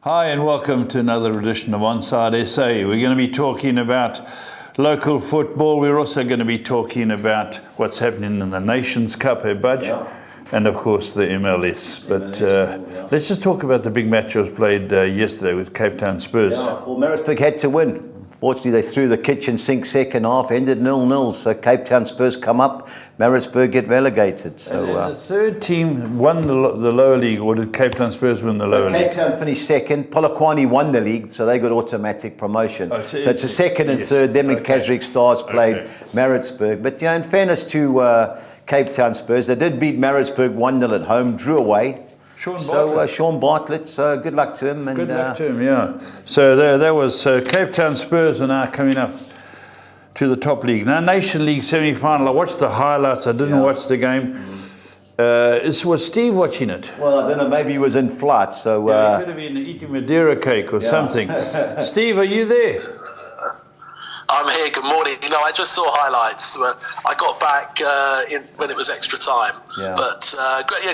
Hi and welcome to another edition of Onside SA. We're going to be talking about local football. We're also going to be talking about what's happening in the Nations Cup, Budgie? Yeah. And of course the MLS. But let's just talk about the big match that was played yesterday with Cape Town Spurs. Yeah, well, Maritzburg had to win. Fortunately, they threw the kitchen sink second half, ended 0-0. So Cape Town Spurs come up, Maritzburg get relegated. So And the third team won the lower league, or did Cape Town Spurs win the lower league? Cape Town finished second. Polokwane won the league, so they got automatic promotion. Oh, so it's a second and third. Them and Kazrick Stars played Maritzburg. But in fairness to Cape Town Spurs, they did beat Maritzburg 1-0 at home, drew away. Sean Bartlett, so good luck to him. And, good luck to him, yeah. So there was Cape Town Spurs are now coming up to the top league. Now, Nation League semi-final, I watched the highlights, I didn't watch the game. Was Steve watching it? Well, I don't know, maybe he was in flight. So, he could have been eating Madeira cake or something. Steve, are you there? I'm here. Good morning. I just saw highlights. I got back when it was extra time. Yeah. But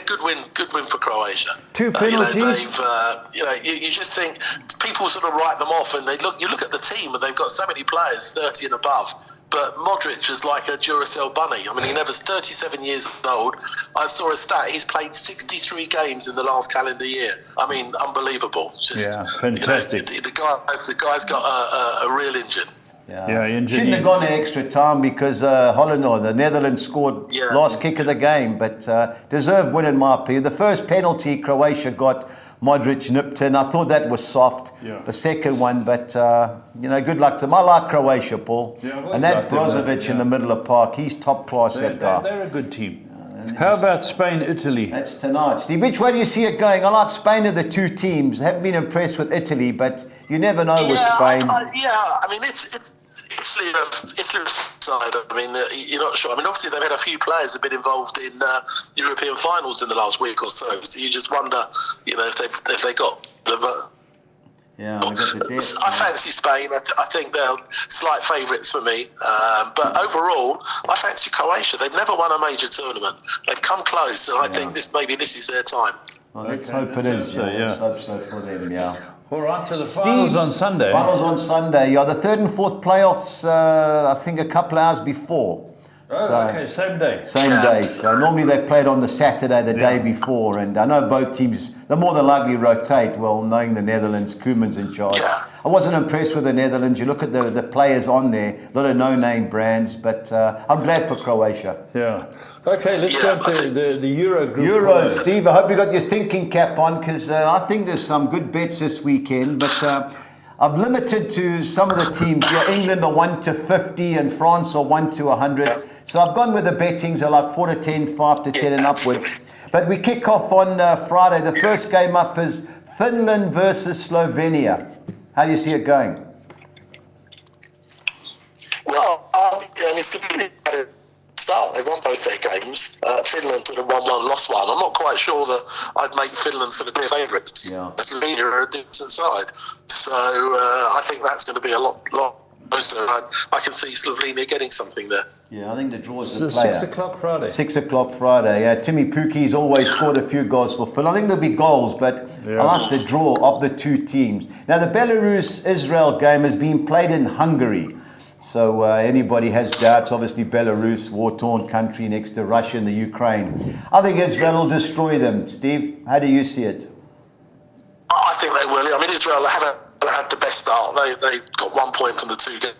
good win for Croatia. 2 penalties. You just think people sort of write them off, and you look at the team, and they've got so many players 30 and above. But Modric is like a Duracell bunny. I mean, he never's 37 years old. I saw a stat. He's played 63 games in the last calendar year. I mean, unbelievable. Fantastic. The guy's got a real engine. Shouldn't have gone to extra time because Holland or the Netherlands scored last kick of the game, but deserved win in my opinion. The first penalty Croatia got, Modric nipped in. I thought that was soft. The second one, but good luck to them. I like Croatia, Paul. And that Brozovic in the middle of the park, he's top class, that guy. They're a good team. How about Spain, Italy? That's tonight. Steve, which way do you see it going? I like Spain are the two teams. I haven't been impressed with Italy, but you never know with Spain. I mean, it's Italy's side. I mean, you're not sure. I mean, obviously they've had a few players have been involved in European finals in the last week or so. So you just wonder, if they got. I fancy Spain. I think they're slight favourites for me. But overall, I fancy Croatia. They've never won a major tournament. They've come close, and I think this is their time. Well, let's hope it is. Let's hope so for them. All right, so the finals on Sunday. Finals on Sunday. The third and fourth playoffs, I think a couple hours before. Same day. Same day. So normally they played on the Saturday, the day before. And I know both teams, they're more than likely rotate. Well, knowing the Netherlands, Koeman's in charge. I wasn't impressed with the Netherlands. You look at the players on there, a lot of no-name brands. But I'm glad for Croatia. Yeah. Okay, let's go to the Euro group. Euro, Steve, I hope you got your thinking cap on because I think there's some good bets this weekend. But I've limited to some of the teams. England are 1 to 50 and France are 1 to 100. So I've gone with the bettings are like 4 to 10, 5 to 10 and upwards. But we kick off on Friday. The first game up is Finland versus Slovenia. How do you see it going? Well, Slovenia had a start. They won both their games. Finland sort of won one, lost one. I'm not quite sure that I'd make Finland sort of clear favourites. Slovenia are a decent side. So I think that's going to be a lot closer. I can see Slovenia getting something there. I think the draw is the player. 6 o'clock Friday. 6 o'clock Friday. Timmy Puki's always scored a few goals for Finland. I think there'll be goals, but I like the draw of the two teams. Now, the Belarus-Israel game has been played in Hungary. So anybody has doubts, obviously Belarus, war-torn country next to Russia and the Ukraine. I think Israel will destroy them. Steve, how do you see it? I think they will. I mean, Israel haven't had the best start. They got 1 point from the two games.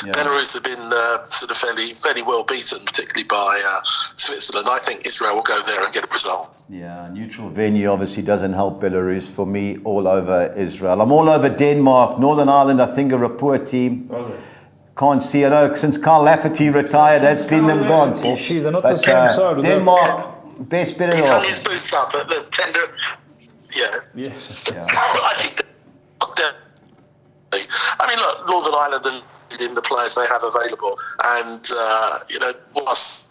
Belarus have been sort of fairly well beaten, particularly by Switzerland. I think Israel will go there and get a result. Neutral venue obviously doesn't help Belarus. For me, all over Israel. I'm all over Denmark. Northern Ireland, I think, are a poor team. Can't see it. Since Carl Lafferty retired, that's been them gone. They're not the same side. Denmark, best bit of He's hung his boots up at the tender. I think. I mean, look, Northern Ireland and in the players they have available, and whilst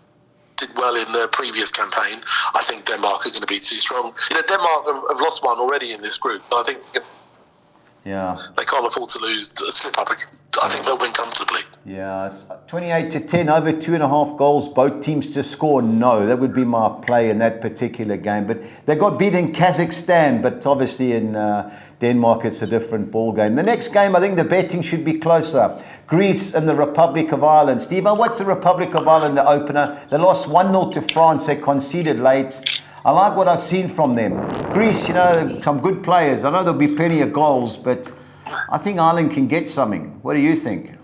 did well in their previous campaign, I think Denmark are going to be too strong. Denmark have lost one already in this group. I think Yeah. They can't afford to lose, to slip up. I think they'll win comfortably. Yeah, it's 28-10, over 2.5 goals, both teams to score. No, that would be my play in that particular game. But they got beat in Kazakhstan, but obviously in Denmark it's a different ball game. The next game, I think the betting should be closer. Greece and the Republic of Ireland. Steve, what's the Republic of Ireland, the opener? They lost 1-0 to France, they conceded late. I like what I've seen from them. Greece, some good players. I know there'll be plenty of goals, but I think Ireland can get something. What do you think?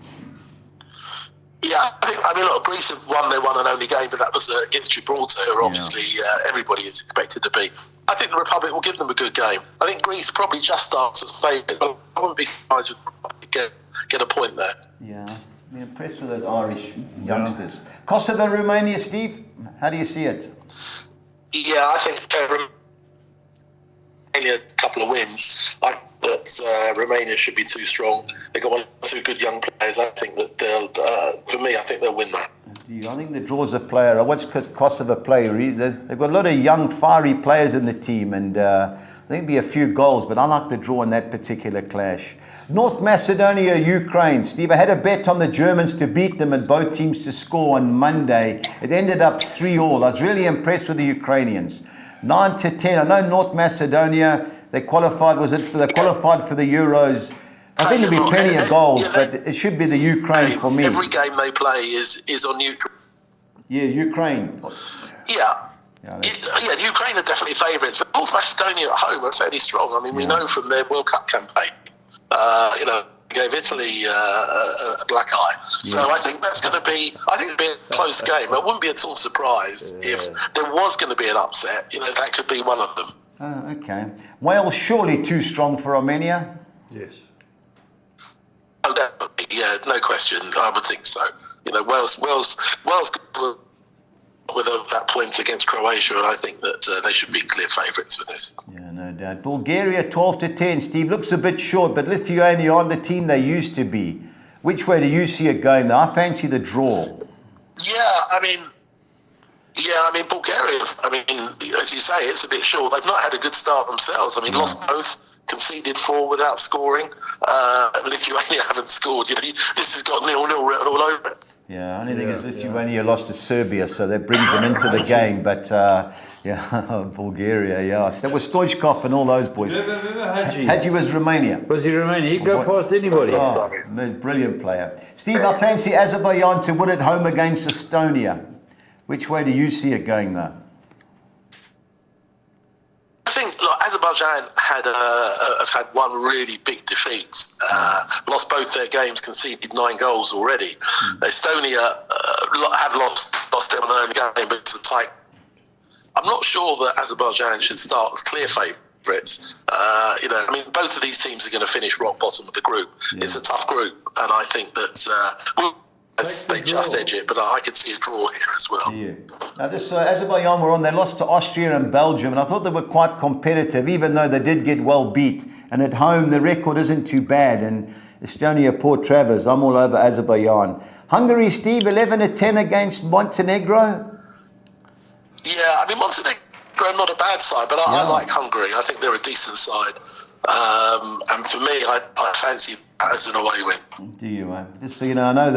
Yeah, look, Greece have won their one and only game, but that was against Gibraltar, who obviously everybody is expected to beat. I think the Republic will give them a good game. I think Greece probably just starts as favourites, but I wouldn't be surprised if the Republic get a point there. Yeah, I'm impressed with those Irish youngsters. Kosovo, Romania, Steve, how do you see it? Yeah, I think Romania, a couple of wins. I think that Romania should be too strong. They've got 1 or 2 good young players. I think that for me, I think they'll win that. I think the draw's a player. I watched Kosovo play. They've got a lot of young, fiery players in the team, and I think there'll be a few goals, but I like the draw in that particular clash. North Macedonia, Ukraine. Steve, I had a bet on the Germans to beat them and both teams to score on Monday. It ended up 3-3. I was really impressed with the Ukrainians. 9-10. I know North Macedonia, they qualified for the Euros. I think there'll be plenty of goals, but it should be the Ukraine for me. Every game they play is on neutral. Yeah, Ukraine. Yeah. Ukraine are definitely favourites, but North Macedonia at home are fairly strong. I mean, we know from their World Cup campaign, gave Italy a black eye. So I think it'll be a close game. I wouldn't be at all surprised if there was going to be an upset. That could be one of them. Oh, okay. Wales surely too strong for Romania? Yes. Oh, definitely. Yeah, no question. I would think so. Wales with that point against Croatia, and I think that they should be clear favourites with this. Yeah, no doubt. Bulgaria 12-10. Steve, looks a bit short, but Lithuania aren't the team they used to be. Which way do you see it going? I fancy the draw. Bulgaria, as you say, it's a bit short. They've not had a good start themselves. Lost both, conceded 4 without scoring. Lithuania haven't scored. This has got 0-0 written all over it. Yeah, only thing is Lithuania lost to Serbia, so that brings them into the game. But, Bulgaria, That was Stoichkov and all those boys. Hadji was Romania. Was he Romania? He'd go past anybody. Oh, brilliant player. Steve, I fancy Azerbaijan to win at home against Estonia. Which way do you see it going, though? I think Azerbaijan have had one really big defeat. Lost both their games, conceded 9 goals already. Estonia have lost their own game, but it's a tight. I'm not sure that Azerbaijan should start as clear favourites. Both of these teams are going to finish rock bottom of the group. Yeah. It's a tough group, and I think that they just edge it, but I could see a draw here as well. Yeah. Now, just Azerbaijan were on, they lost to Austria and Belgium, and I thought they were quite competitive, even though they did get well beat. And at home, the record isn't too bad. And Estonia, poor Travers, I'm all over Azerbaijan. Hungary, Steve, 11-10 against Montenegro. Yeah, Montenegro not a bad side, but I like Hungary. I think they're a decent side. And for me, I fancy that as an away win. Do you? Just so you know, I know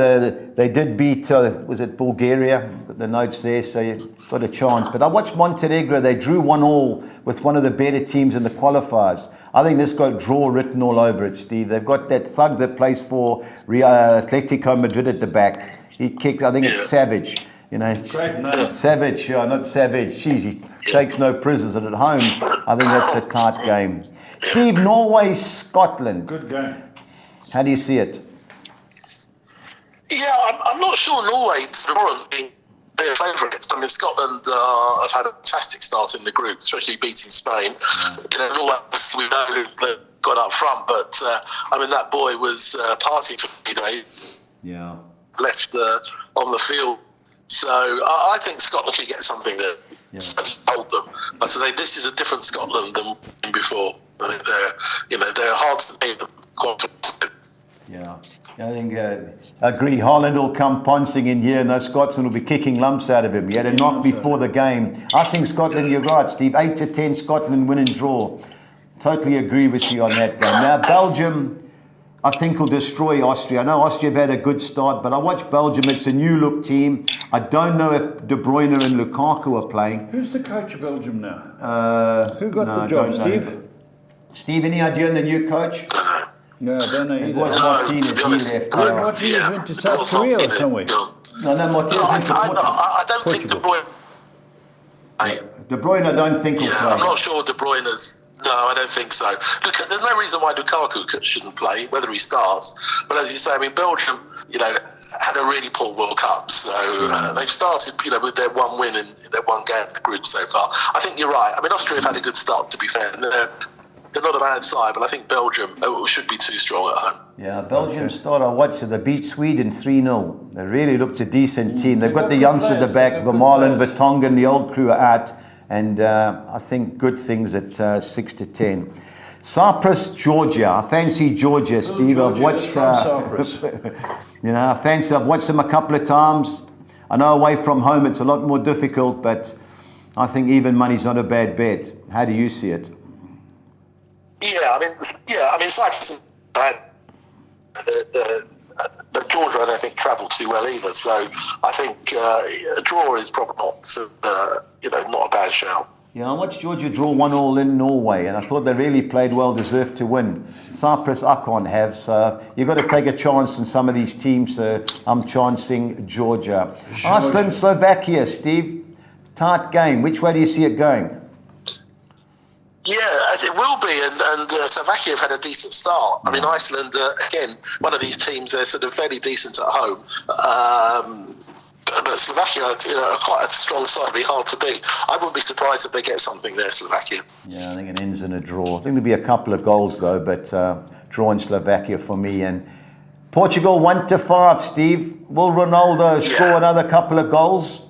they did beat, was it Bulgaria? Got the notes there, so you got a chance. But I watched Montenegro. They drew 1-1 with one of the better teams in the qualifiers. I think this got draw written all over it, Steve. They've got that thug that plays for Atletico Madrid at the back. He kicked, I think it's Savage. Savage, not Savage. Jeez, he takes no prisoners. And at home, I think that's a tight game. Steve, Norway, Scotland. Good game. How do you see it? Yeah, I'm not sure Norway's being their favourites. Scotland have had a fantastic start in the group, especially beating Spain. Norway, we know who got up front, but that boy was partying for 3 days. Yeah. Left on the field. So I think Scotland could get something that hold them. This is a different Scotland than before. I think they're hard to beat. Yeah, I think I agree. Haaland will come pouncing in here, and those Scotsmen will be kicking lumps out of him. He had a knock before the game. I think Scotland, you're right, Steve. 8-10, Scotland win and draw. Totally agree with you on that game. Now, Belgium, I think, will destroy Austria. I know Austria have had a good start, but I watch Belgium. It's a new-look team. I don't know if De Bruyne and Lukaku are playing. Who's the coach of Belgium now? Who got the job, Steve? Steve, any idea on the new coach? No, I don't know either. It was Martinez, he left. Martinez went to South Korea or somewhere. No, Martinez went to Portugal. I don't think De Bruyne... De Bruyne, I don't think will play. I'm not sure De Bruyne's... No, I don't think so. Look, there's no reason why Lukaku shouldn't play, whether he starts. But as you say, I mean, Belgium, had a really poor World Cup. So they've started, with their one win in their one game in the group so far. I think you're right. I mean, Austria have had a good start, to be fair. They're not a bad side, but I think Belgium should be too strong at home. Yeah, Belgium start, I watched it. They beat Sweden 3-0. They really looked a decent team. They've got the youngsters at the back, Vermaelen, Vertonghen, the old crew are out. And I think good things at 6-10. Cyprus, Georgia. I fancy Georgia, Steve. I've watched. Cyprus. I've watched them a couple of times. I know away from home it's a lot more difficult, but I think even money's not a bad bet. How do you see it? I mean, Cyprus. But Georgia, I don't think, travelled too well either. So I think a draw is probably not a bad shout. Yeah, I watched Georgia draw 1-1 in Norway, and I thought they really played well, deserved to win. Cyprus, I can't have, so you've got to take a chance in some of these teams. So I'm chancing Georgia. Iceland, Slovakia, Steve. Tight game. Which way do you see it going? Yeah, it will be, and Slovakia have had a decent start. I mean, Iceland, again, one of these teams, they're sort of fairly decent at home. But Slovakia are quite a strong side. It'll be hard to beat. I wouldn't be surprised if they get something there, Slovakia. Yeah, I think it ends in a draw. I think there'll be a couple of goals, though, but draw in Slovakia for me. And Portugal 1-5, Steve. Will Ronaldo score another couple of goals?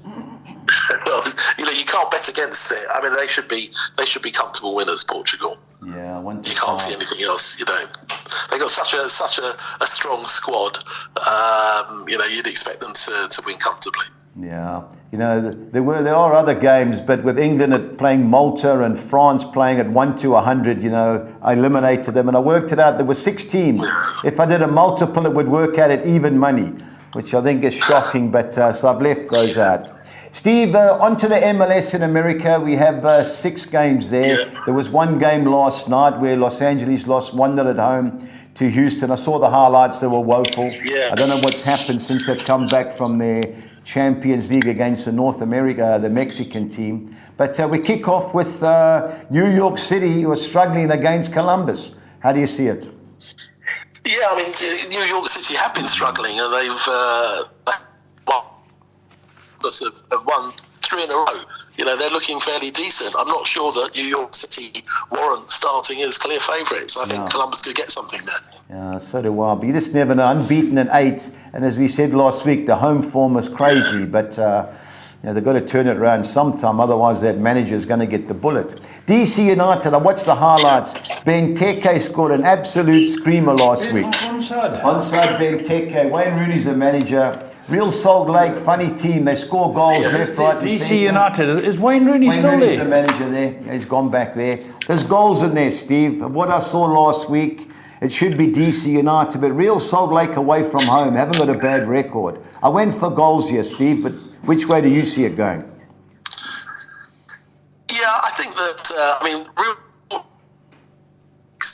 Well, you can't bet against it. I mean, they should be comfortable winners, Portugal. Yeah, 1-5. You can't see anything else. They got such a strong squad. You'd expect them to win comfortably. Yeah, there are other games, but with England playing Malta and France playing at 1-100, I eliminated them, and I worked it out. There were 6 teams. If I did a multiple, it would work out at even money, which I think is shocking. But so I've left those out. Steve, on to the MLS in America. We have 6 games there. Yeah. There was one game last night where Los Angeles lost 1-0 at home to Houston. I saw the highlights. They were woeful. Yeah. I don't know what's happened since they've come back from their Champions League against the Mexican team. But we kick off with New York City, who are struggling against Columbus. How do you see it? Yeah, I mean, New York City have been struggling, and they've won 3 in a row. They're looking fairly decent. I'm not sure that New York City warrant starting as clear favourites. I think Columbus could get something there. Yeah, so do I. But you just never know. Unbeaten in 8, and as we said last week, the home form is crazy. But they've got to turn it around sometime. Otherwise, that manager is going to get the bullet. DC United. I watched the highlights. Benteke scored an absolute screamer last week. Onside Benteke. Wayne Rooney's the manager. Real Salt Lake, funny team. They score goals left, right, and DC centre. United. Is Wayne Rooney still there? Wayne Rooney's the manager there. He's gone back there. There's goals in there, Steve. What I saw last week, it should be DC United, but Real Salt Lake away from home haven't got a bad record. I went for goals here, Steve, but which way do you see it going? Yeah, I think that, Real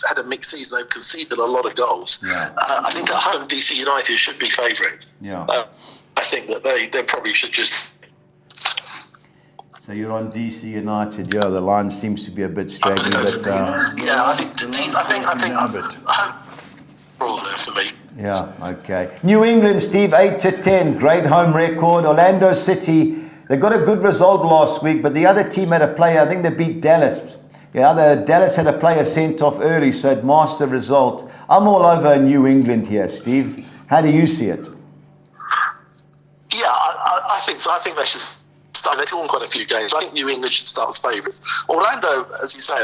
had a mixed season. They've conceded a lot of goals. Yeah. I think at home, DC United should be favourites. Yeah. I think that they probably should just... So you're on DC United. Yeah, the line seems to be a bit straggly. But, I think all there for me. Yeah, okay. New England, Steve, 8-10. Great home record. Orlando City, they got a good result last week, but the other team had a player, I think they beat Dallas. Dallas had a player sent off early, so it masked the result. I'm all over New England here, Steve. How do you see it? Yeah, I think so. I think they should start. They've won quite a few games. I think New England should start as favourites. Orlando, as you say,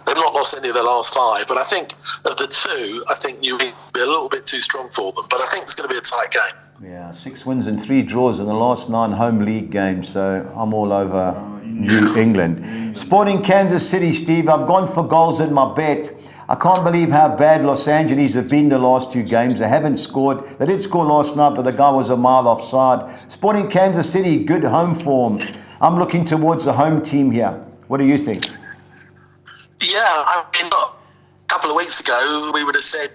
they've not lost any of their last 5, but I think of the 2, I think New England will be a little bit too strong for them. But I think it's going to be a tight game. Yeah, 6 wins and 3 draws in the last 9 home league games, so I'm all over New England. Sporting Kansas City, Steve. I've gone for goals in my bet. I can't believe how bad Los Angeles have been the last 2 games. They haven't scored. They did score last night, but the guy was a mile offside. Sporting Kansas City, good home form. I'm looking towards the home team here. What do you think? Yeah, I mean, look, a couple of weeks ago, we would have said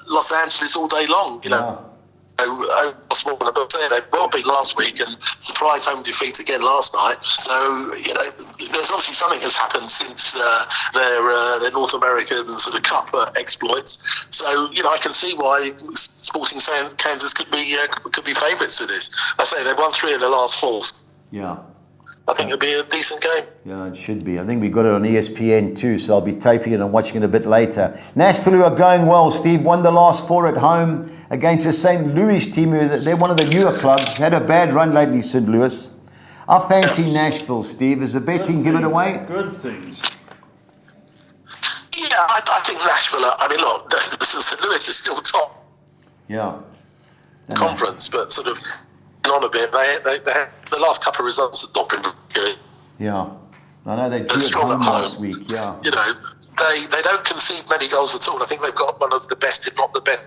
Los Angeles all day long, you know. They well beat last week and surprise home defeat again last night. So, you know, there's obviously something has happened since their North American sort of cup exploits. So, you know, I can see why Sporting Kansas could be favourites for this. I say they've won 3 of their last 4. Yeah. I think it'll be a decent game. Yeah, it should be. I think we got it on ESPN too, so I'll be taping it and watching it a bit later. Nashville, who are going well, Steve, won the last 4 at home against the St. Louis team. They're one of the newer clubs. Had a bad run lately, St. Louis. I fancy Nashville, Steve. Is the betting give it away? Good things. Yeah, I think Nashville. I mean, look, St. Louis is still top. Yeah. Conference, but sort of on a bit. They the last couple of results have not been very good. Yeah, I know they drew at home last week. Yeah, you know, they don't concede many goals at all. I think they've got one of the best, if not the best,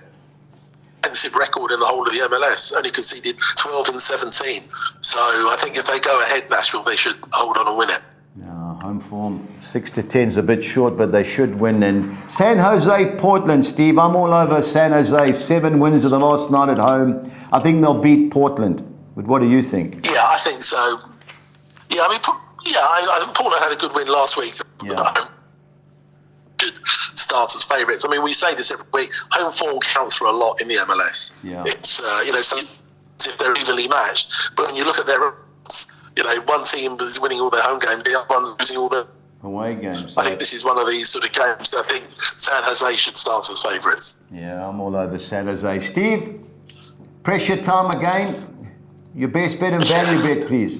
defensive record in the whole of the MLS. Only conceded 12 and 17. So I think if they go ahead, Nashville, they should hold on and win it. Yeah, home form 6-10 is a bit short, but they should win. And San Jose, Portland, Steve. I'm all over San Jose. 7 wins of the last 9 at home. I think they'll beat Portland. But what do you think? Yeah, I think so. Yeah, I mean, I think Portland had a good win last week. Yeah. Good start as favourites. I mean, we say this every week. Home form counts for a lot in the MLS. Yeah. It's you know, if they're evenly matched, but when you look at their, you know, one team is winning all their home games, the other one's losing all their away games. I think this is one of these sort of games that I think San Jose should start as favourites. Yeah, I'm all over San Jose. Steve, pressure time again. Your best bet and value bet, please.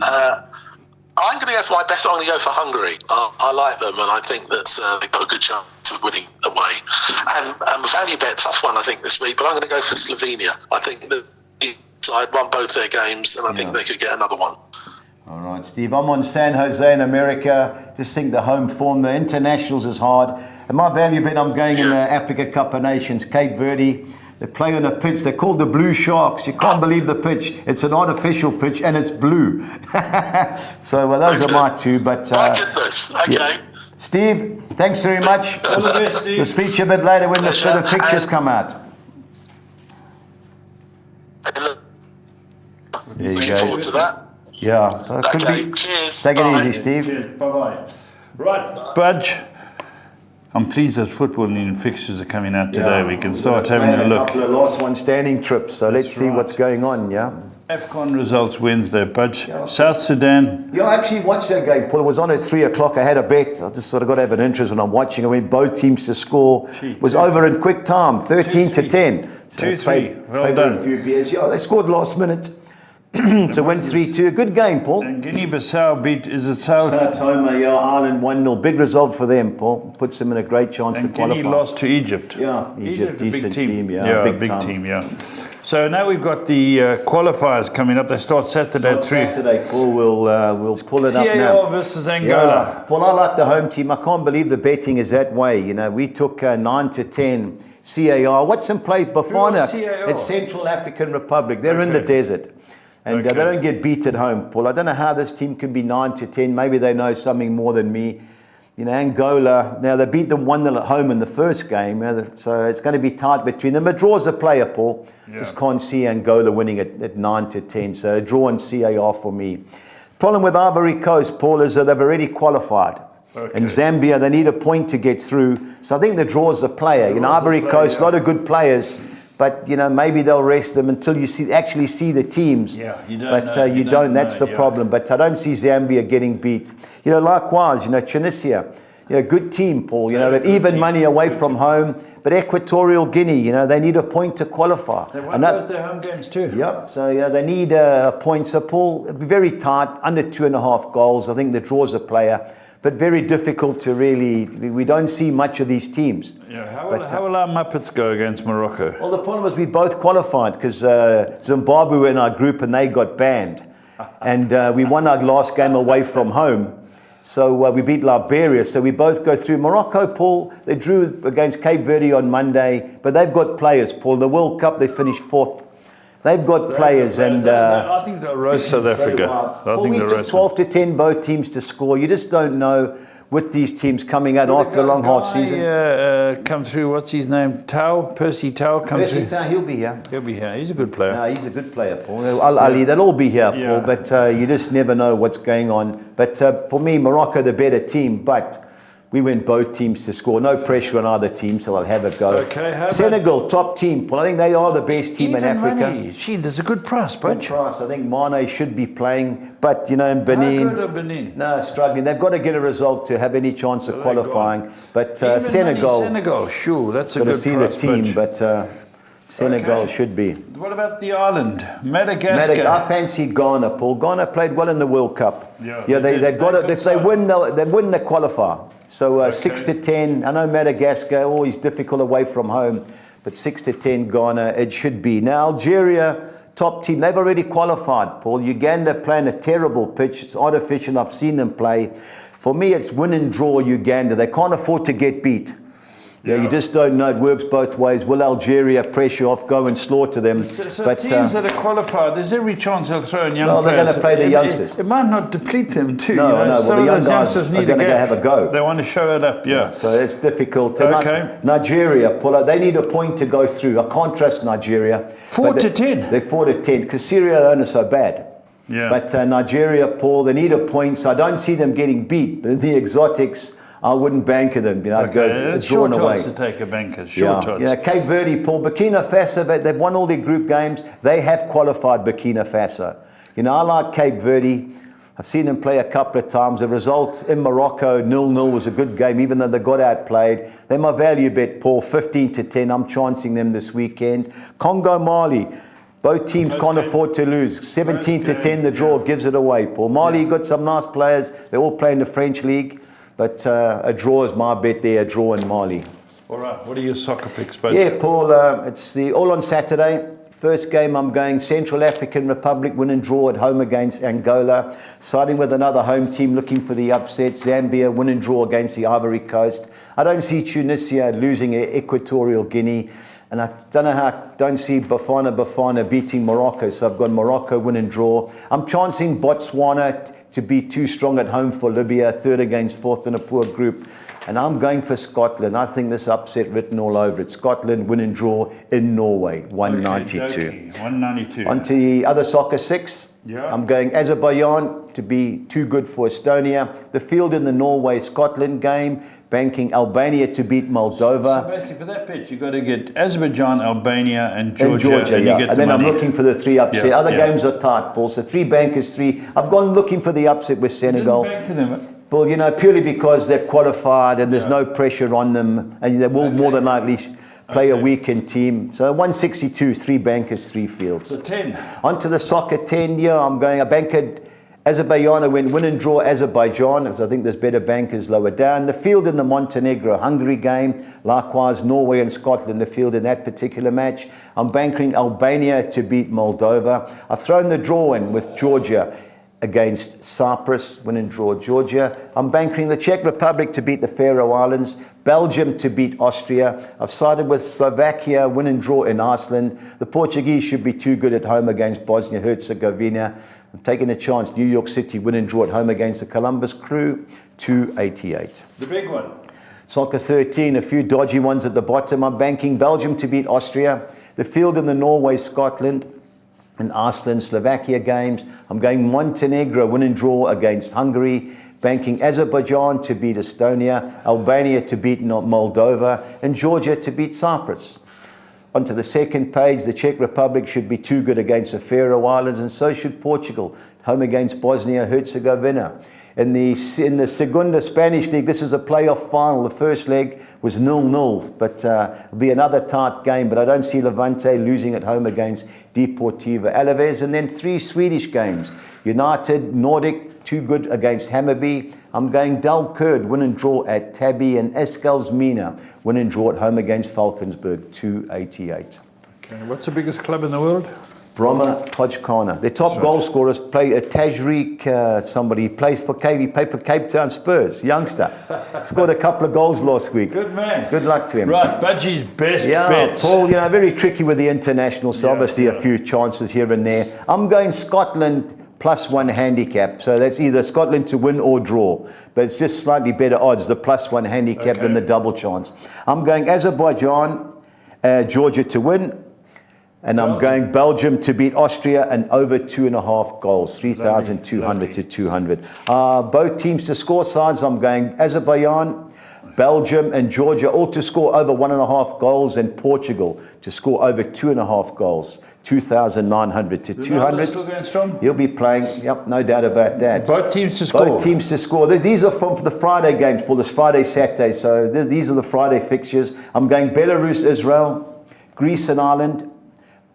I'm going to go for my best. I'm going to go for Hungary. I like them, and I think that they've got a good chance of winning away. And value bet, tough one, I think, this week. But I'm going to go for Slovenia. I think that the side won both their games, and I think they could get another one. All right, Steve. I'm on San Jose in America. Just think the home form, the internationals is hard. And my value bet, I'm going in the Africa Cup of Nations, Cape Verde. They play on a pitch. They're called the Blue Sharks. You can't believe the pitch. It's an artificial pitch and it's blue. So those are my 2. But my goodness. Okay. Yeah. Steve, thanks very much. All the best, Steve. We'll speak to you a bit later when the pictures come out. There you Looking go. forward to that. Yeah. So it could be. Cheers. Take it Bye. easy, Steve. Cheers. Bye-bye. Right, Budge. I'm pleased that football and fixtures are coming out today. We can start having a look. The last one standing trip, so let's see right. what's going on, yeah? AFCON results Wednesday, Budge. South Sudan. Yeah, I actually watched that game, Paul. It was on at 3 o'clock. I had a bet. I just sort of got to have an interest when I'm watching. I mean, both teams to score. It was over in quick time, 13-10. So 2-3. Well done. A few beers. Yeah, they scored last minute to win 3-2. A good game, Paul. And Guinea-Bissau beat, is it Sao? Sao Tome, yeah, Ireland 1-0. Big result for them, Paul. Puts them in a great chance And to qualify. Guinea lost to Egypt. Yeah, Egypt, a big decent team. yeah. Big team, yeah. So now we've got the qualifiers coming up. They start Saturday at 3. Saturday, Paul, we'll pull it up now. CAR versus Angola. Yeah. Paul, I like the home team. I can't believe the betting is that way. You know, we took 9-10 CAR. What's in play? Bafana. CAR? It's Central African Republic. They're in the desert. And they don't get beat at home, Paul. I don't know how this team can be 9-10. Maybe they know something more than me. You know, Angola, now they beat them 1-0 at home in the first game. So it's going to be tight between them. A draw's a player, Paul. Just can't see Angola winning at 9-10. So a draw in CAR for me. Problem with Ivory Coast, Paul, is that they've already qualified. And Zambia, they need a point to get through. So I think the draw's a player. You know, Ivory Coast, a lot of good players. But, you know, maybe they'll rest them until you actually see the teams. Yeah, you don't know. You don't. That's the problem. But I don't see Zambia getting beat. You know, likewise, you know, Tunisia, you know, good team, Paul. You know, but even money away from home. But Equatorial Guinea, you know, they need a point to qualify. They won both their home games too. Yep. So, yeah, they need a point. So, Paul, it'll be very tight, under 2.5 goals. I think the draw's a player. But very difficult to really, we don't see much of these teams. Yeah, how will our Muppets go against Morocco? Well, the problem is we both qualified because Zimbabwe were in our group and they got banned. and we won our last game away from home. So we beat Liberia, so we both go through. Morocco, Paul, they drew against Cape Verde on Monday, but they've got players, Paul. The World Cup, they finished 4th. They've got players, and I think they'll roast South Africa. we took 12 to 10 both teams to score. You just don't know with these teams coming out after a long half season. Come through, what's his name? Percy Tau comes through. Percy Tau, he'll be here. He'll be here. He's a good player. No, he's a good player, Paul. Ali, they'll all be here, Paul, but you just never know what's going on. But for me, Morocco, the better team, but we went both teams to score. No pressure on either team, so I'll have a go. Okay, Senegal, top team, Paul. I think they are the best team in Africa. Money. Gee, there's a good price, Good price. I think Mane should be playing, but in Benin, how good are Benin? No, struggling. They've got to get a result to have any chance of qualifying. But Senegal, sure, that's a got good to see price, the team, but Senegal should be. What about the island, Madagascar? I fancy Ghana, Paul. Ghana played well in the World Cup. They've got it. If they win, they win, they qualify. So 6 to 10. I know Madagascar always difficult away from home, but 6 to 10 Ghana it should be. Now Algeria, top team. They've already qualified, Paul. Uganda playing a terrible pitch. It's artificial. I've seen them play. For me, it's win and draw Uganda. They can't afford to get beat. You just don't know. It works both ways. Will Algeria pressure off, go and slaughter them? So but teams that are qualified, there's every chance they'll throw in young players. They're going to play the youngsters. It might not deplete them too. No, well, some the of young those guys youngsters are need going to go. have a go. They want to show it up, So it's difficult. Okay. Nigeria, Paul, they need a point to go through. I can't trust Nigeria. 4 to 10. They're 4 to 10 because Sierra Leone is so bad. Yeah. But Nigeria, Paul, they need a point. So I don't see them getting beat. But the exotics, I wouldn't banker them. I'd go it's drawn short away. odds to take a banker. Short odds. Cape Verde, Paul, Burkina Faso, they've won all their group games. They have qualified Burkina Faso. I like Cape Verde. I've seen them play a couple of times. The result in Morocco, 0-0, was a good game, even though they got outplayed. They're my value bet, Paul, 15 to 10. I'm chancing them this weekend. Congo, Mali. Both teams can't afford to lose. 17 to 10, the draw gives it away, Paul. Mali got some nice players. They all play in the French league. But a draw is my bet there, a draw in Mali. All right, what are your soccer picks, Budgie? Yeah, Paul, it's all on Saturday. First game, I'm going Central African Republic, win and draw at home against Angola. Siding with another home team looking for the upset. Zambia, win and draw against the Ivory Coast. I don't see Tunisia losing Equatorial Guinea. And I don't see Bafana beating Morocco. So I've got Morocco, win and draw. I'm chancing Botswana to be too strong at home for Libya, third against fourth in a poor group. And I'm going for Scotland. I think this upset written all over it. Scotland, win and draw in Norway, 192. Okay, 192. On to the other soccer six. Yeah. I'm going Azerbaijan to be too good for Estonia. The field in the Norway-Scotland game, banking Albania to beat Moldova. So basically for that pitch, you've got to get Azerbaijan, Albania and Georgia. And, you get and then money. I'm looking for the three upset. Yeah, Other games are tight, Paul. So 3 bankers, 3. I've gone looking for the upset with Senegal. You didn't bank them. Well, purely because they've qualified and there's no pressure on them. And they will more than likely play a weekend team. So 162, 3 bankers, 3 fields. So 10. On to the soccer 10. I'm going, I bankered Azerbaijan, win and draw Azerbaijan, because I think there's better bankers lower down. The field in the Montenegro-Hungary game, likewise Norway and Scotland, the field in that particular match. I'm bankering Albania to beat Moldova. I've thrown the draw in with Georgia against Cyprus, win and draw Georgia. I'm bankering the Czech Republic to beat the Faroe Islands, Belgium to beat Austria. I've sided with Slovakia, win and draw in Iceland. The Portuguese should be too good at home against Bosnia-Herzegovina. I'm taking a chance, New York City, win and draw at home against the Columbus Crew, 288. The big one. Soccer 13, a few dodgy ones at the bottom. I'm banking Belgium to beat Austria. The field in the Norway-Scotland and Iceland-Slovakia games. I'm going Montenegro, win and draw against Hungary. Banking Azerbaijan to beat Estonia, Albania to beat Moldova, and Georgia to beat Cyprus. Onto the second page, the Czech Republic should be too good against the Faroe Islands, and so should Portugal, home against Bosnia-Herzegovina. In the Segunda Spanish League, this is a playoff final. The first leg was 0-0, but it'll be another tight game. But I don't see Levante losing at home against Deportivo Alaves. And then 3 Swedish games. United, Nordic, too good against Hammarby. I'm going Dalkurd, win and draw at Tabby, and Eskilsmina, win and draw at home against Falkensburg, 288. Okay. What's the biggest club in the world? Brahma Podgkana. Their top goal scorers play Tajrik, somebody plays for played for Cape Town Spurs, youngster. Scored a couple of goals last week. Good man. Good luck to him. Right, Budgie's best bets. Paul, very tricky with the international, so obviously a few chances here and there. I'm going Scotland +1 handicap, so that's either Scotland to win or draw, but it's just slightly better odds, the +1 handicap than the double chance. I'm going Azerbaijan, Georgia to win. And I'm going Belgium to beat Austria and over 2.5 goals, 3,200 to 200. Both teams to score sides, I'm going Azerbaijan, Belgium and Georgia all to score over 1.5 goals, and Portugal to score over 2.5 goals, 2,900 to 200. Still going strong? He'll be playing, no doubt about that. Both teams to score? Both teams to score. These are from the Friday games, Paul. This Friday, Saturday. So these are the Friday fixtures. I'm going Belarus, Israel, Greece and Ireland,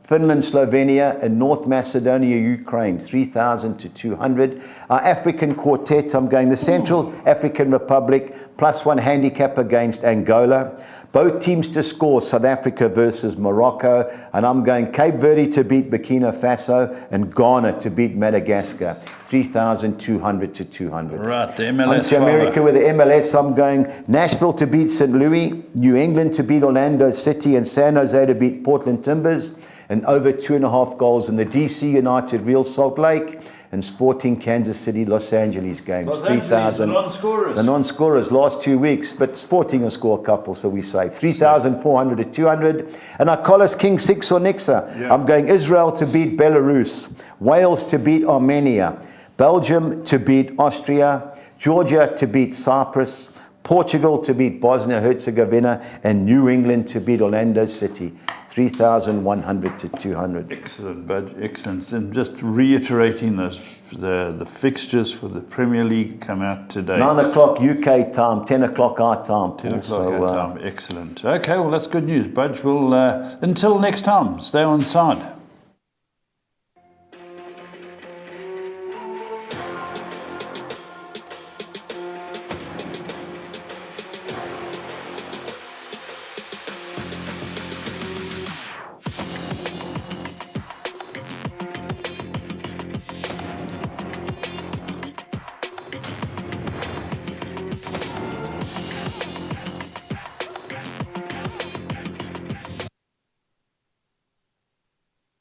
Finland, Slovenia, and North Macedonia, Ukraine, 3,000 to 200. African quartet, I'm going the Central African Republic, +1 handicap against Angola. Both teams to score, South Africa versus Morocco. And I'm going Cape Verde to beat Burkina Faso and Ghana to beat Madagascar, 3,200 to 200. Right, the MLS. To America with the MLS, I'm going Nashville to beat St. Louis, New England to beat Orlando City, and San Jose to beat Portland Timbers, and over 2.5 goals in the DC United Real Salt Lake and Sporting Kansas City Los Angeles games. 3,000. The non-scorers. The non-scorers last 2 weeks, but Sporting will score a couple, so we say 3,400 to 200. And our Collis King 6 or Nixa. Yeah. I'm going Israel to beat Belarus, Wales to beat Armenia, Belgium to beat Austria, Georgia to beat Cyprus, Portugal to beat Bosnia-Herzegovina, and New England to beat Orlando City, 3,100 to 200. Excellent, Budge, excellent. And just reiterating the fixtures for the Premier League come out today. 9 o'clock UK time, 10 o'clock our time. 10 o'clock our time, excellent. Okay, well that's good news, Budge. We'll, until next time, stay on side.